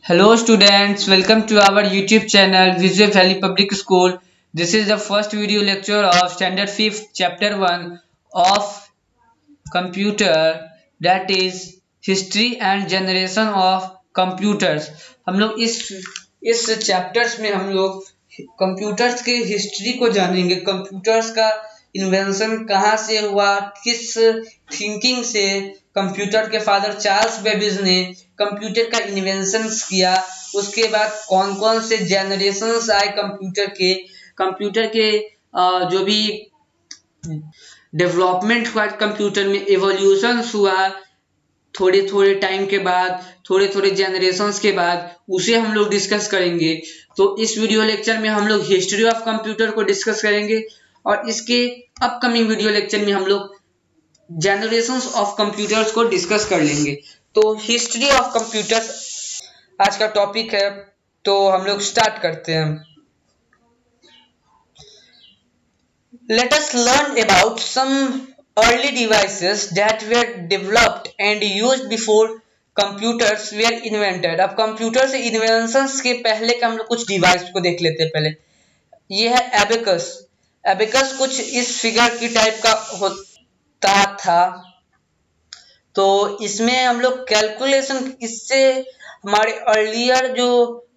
Hello students, welcome to our YouTube channel Visual Valley Public School. This is the first video lecture of Standard 5th Chapter 1 of Computer, that is History and Generation of Computers. हम लोग इस chapters में हम लोग computers के history को जानेंगे। Computers का इन्वेंशन कहाँ से हुआ, किस थिंकिंग से कंप्यूटर के फादर चार्ल्स बेबेज ने कंप्यूटर का इन्वेंशन किया, उसके बाद कौन कौन से जनरेशंस आए कंप्यूटर के जो भी डेवलपमेंट हुआ कंप्यूटर में, एवोल्यूशन हुआ थोड़े थोड़े टाइम के बाद, थोड़े थोड़े जनरेशंस के बाद, उसे हम लोग डिस्कस करेंगे। तो इस वीडियो लेक्चर में हम लोग हिस्ट्री ऑफ कंप्यूटर को डिस्कस करेंगे और इसके अपकमिंग वीडियो लेक्चर में हम लोग जनरेशंस ऑफ कंप्यूटर्स को डिस्कस कर लेंगे। तो हिस्ट्री ऑफ कंप्यूटर्स आज का टॉपिक है, तो हम लोग स्टार्ट करते हैं। Let us learn about some early devices that were developed and used before computers were invented। अब कंप्यूटर से इन्वेंशंस के पहले का हम लोग कुछ डिवाइस को देख लेते हैं। पहले ये है एबेकस। एबेकस कुछ इस फिगर की टाइप का होता था। तो इसमें हम लोग कैलकुलेशन, इससे हमारे अर्लियर जो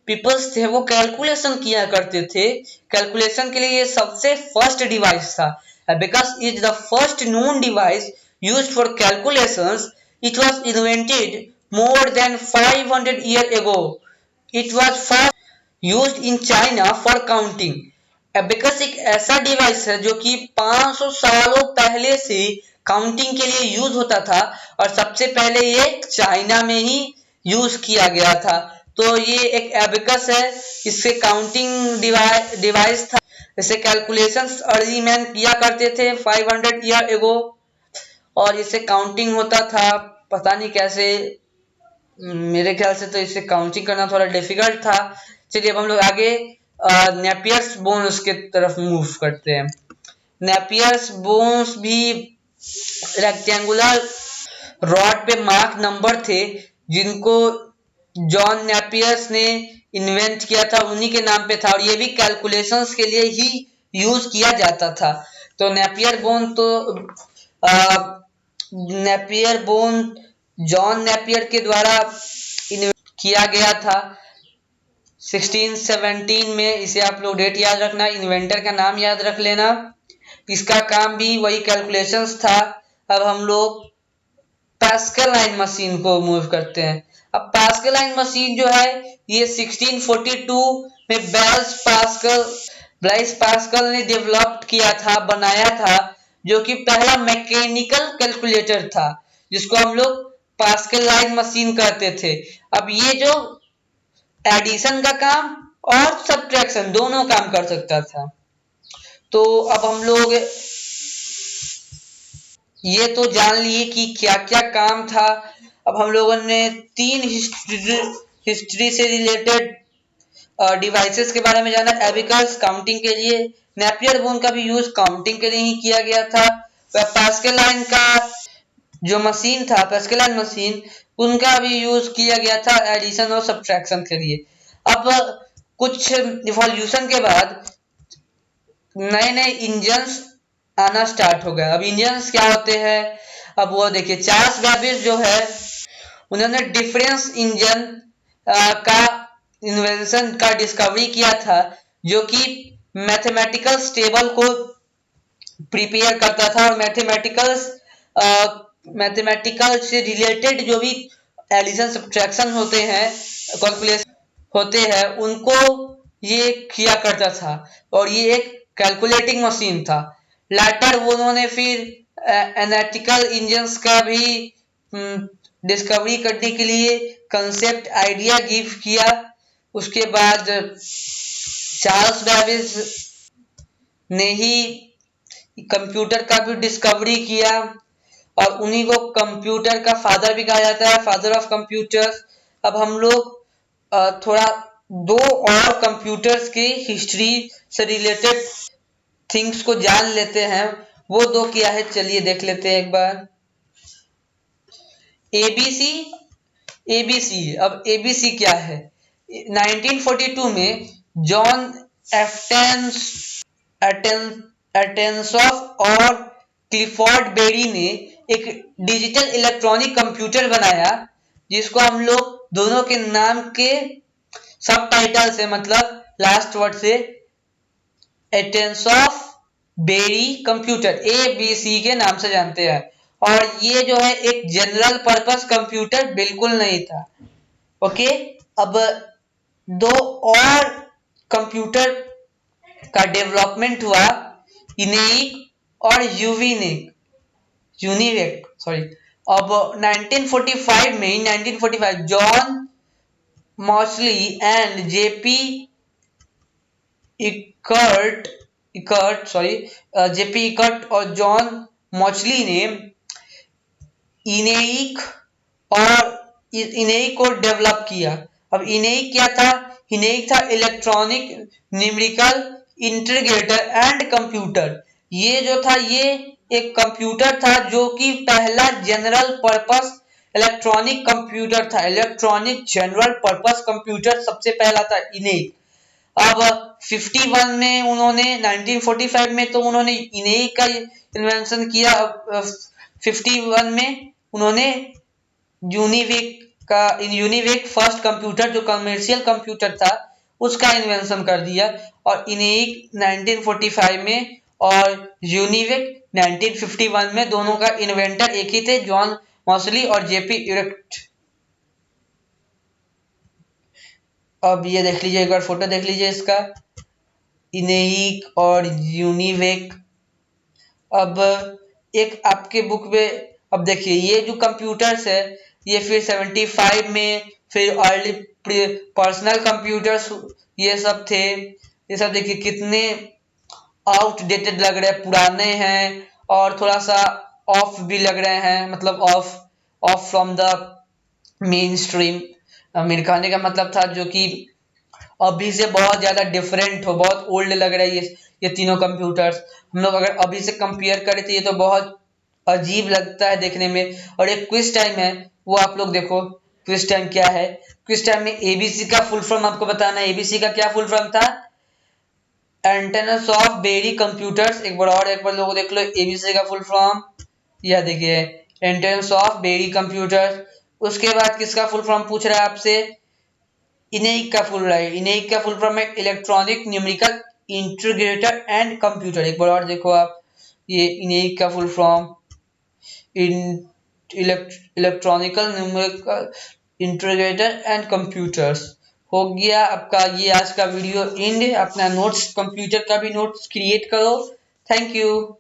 पीपल्स थे वो कैलकुलेशन किया करते थे। कैलकुलेशन के लिए ये सबसे फर्स्ट डिवाइस था। Abacus is the first known device used for calculations. It was invented more than 500 years ago. It was first used in China for counting. Abacus एक ऐसा डिवाइस है जो कि 500 सालों पहले से काउंटिंग के लिए यूज होता था और सबसे पहले ये चाइना में ही यूज किया गया था। तो ये एक एबेकस है, इससे काउंटिंग डिवाइस था। इसे कैलकुलेशंस अर्ली मैन किया करते थे 500 ईयर एगो और इससे काउंटिंग होता था। पता नहीं कैसे, मेरे ख्याल से तो इससे काउंटिंग करना थोड़ा डिफिकल्ट था। चलिए अब हम लोग आगे नेपियर्स बोन्स के तरफ मूव करते हैं। नेपियर्स बोन्स भी रेक्टेंगुलर रॉड पे मार्क नंबर थे जिनको जॉन नेपियर्स ने इन्वेंट किया था, उन्हीं के नाम पे था और ये भी कैलकुलेशंस के लिए ही यूज किया जाता था। तो नेपियर बोन जॉन नेपियर के द्वारा इन्वेंट किया गया था 1617 में। इसे आप लोग डेट याद रखना, इन्वेंटर का नाम याद रख लेना। इसका काम भी वही कैलकुलेशंस था। अब हम लोग पास्कल लाइन मशीन को मूव करते हैं। अब पास्कल लाइन मशीन जो है ये 1642 में ब्लाइस पास्कल ने डेवलप किया था, बनाया था, जो कि पहला मैकेनिकल कैलकुलेटर था जिसको हम लोग पास्कल लाइन मशीन कहते थे। अब ये जो एडिशन का काम और सब्ट्रैक्शन दोनों काम कर सकता था। तो अब हम लोग ये तो जान लिए कि क्या क्या काम था। अब हम लोगों ने 3 हिस्ट्री से रिलेटेड डिवाइसेस के बारे में जाना। एबेकस काउंटिंग के लिए, नेपियर बोन का भी यूज काउंटिंग के लिए ही किया गया था। पास्कल लाइन का जो मशीन था, पास्कल लाइन मशीन, उनका भी यूज किया गया था एडिशन और सब्ट्रैक्शन के लिए। अब कुछ इवोल्यूशन के बाद नए नए इंजन्स आना स्टार्ट हो गया। अब इंजन्स क्या होते हैं, अब वो देखिए चार्ल्स बेबेज जो है उन्होंने डिफरेंस इंजन का इन्वेंशन का डिस्कवरी किया था, जो कि मैथमेटिकल टेबल को प्रिपेयर करता था और मैथमेटिकल से रिलेटेड जो भी एडिशन सब्ट्रैक्शन होते हैं, कैलकुलेशन होते हैं, उनको ये किया करता था और ये एक कैलकुलेटिंग मशीन था। लेटर उन्होंने फिर एनालिटिकल इंजन्स का भी डिस्कवरी करने के लिए कंसेप्ट आइडिया गिव किया। उसके बाद चार्ल्स बेबेज ने ही कंप्यूटर का भी डिस्कवरी किया और उन्हीं को कंप्यूटर का फादर भी कहा जाता है, फादर ऑफ कंप्यूटर्स। अब हम लोग थोड़ा 2 और कंप्यूटर्स की हिस्ट्री से रिलेटेड थिंग्स को जान लेते हैं। वो 2 क्या है, चलिए देख लेते हैं एक बार। एबीसी। अब एबीसी क्या है? 1942 में जॉन एटेंसॉफ और क्लिफोर्ड बेरी ने एक डिजिटल इलेक्ट्रॉनिक कंप्यूटर बनाया, जिसको हम लोग दोनों के नाम के सब टाइटल से, मतलब लास्ट वर्ड से, एटेंसॉफ बेरी कंप्यूटर ABC के नाम से जानते हैं। और ये जो है एक जनरल पर्पस कंप्यूटर बिल्कुल नहीं था। ओके, अब दो और कंप्यूटर का डेवलपमेंट हुआ, इनेक और यूनिवेक सॉरी। अब 1945 जॉन मॉसली एंड जेपी इकर्ट और जॉन मॉचली ने इनेक को डेवलप किया। अब इनेक क्या था? इनेक था electronic numerical integrator and computer. ये जो था ये एक कंप्यूटर था जो कि पहला जनरल पर्पस इलेक्ट्रॉनिक कंप्यूटर था। इलेक्ट्रॉनिक जनरल पर्पस कंप्यूटर सबसे पहला था इनेक। अब 51 में उन्होंने 1945 में तो उन्होंने इनेक का इन्वेंशन किया। 51 में उन्होंने यूनिवेक फर्स्ट कंप्यूटर जो कमर्शियल कंप्यूटर था उसका इन्वेंशन कर दिया। और इनेक 1945 में और यूनिवेक 1951 में, दोनों का इन्वेंटर एक ही थे, जॉन मॉसली और जेपी इकर्ट। अब ये देख लीजिए, एक बार फोटो देख लीजिए इसका, इनेक और यूनिवेक। अब एक आपके बुक में, अब देखिए ये जो कंप्यूटर्स है ये फिर 75 में, फिर अर्ली पर्सनल कंप्यूटर्स ये सब थे। ये सब देखिए कितने आउटडेटेड लग रहे हैं, पुराने हैं और थोड़ा सा ऑफ भी लग रहे हैं, मतलब of from the main stream. मेरे कहने का मतलब था जो कि अभी से बहुत ज्यादा डिफरेंट हो, बहुत ओल्ड लग रहा है ये तीनों कंप्यूटर्स। हम लोग अगर अभी से कंपेयर करें तो ये तो बहुत अजीब लगता है देखने में। और एक क्विज टाइम है, वो आप लोग देखो क्विज टाइम क्या है। क्विज टाइम में ABC का फुल फॉर्म आपको बताना है। ABC का क्या फुल फॉर्म था? एंटेनस ऑफ बेरी कंप्यूटर्स। एक बार लोगों देख लो ABC का फुल फॉर्म, यह देखिए एंटेनस ऑफ बेरी कंप्यूटर। उसके बाद किसका फुल फॉर्म पूछ रहा है आपसे? इनेक का फुल फॉर्म है electronic numerical integrator and computer. एक बार और देखो आप, ये इनेक का full form electronical numerical integrator and computers. हो गया आपका ये आज का वीडियो एंड। अपना नोट्स, कंप्यूटर का भी नोट्स क्रिएट करो। Thank you.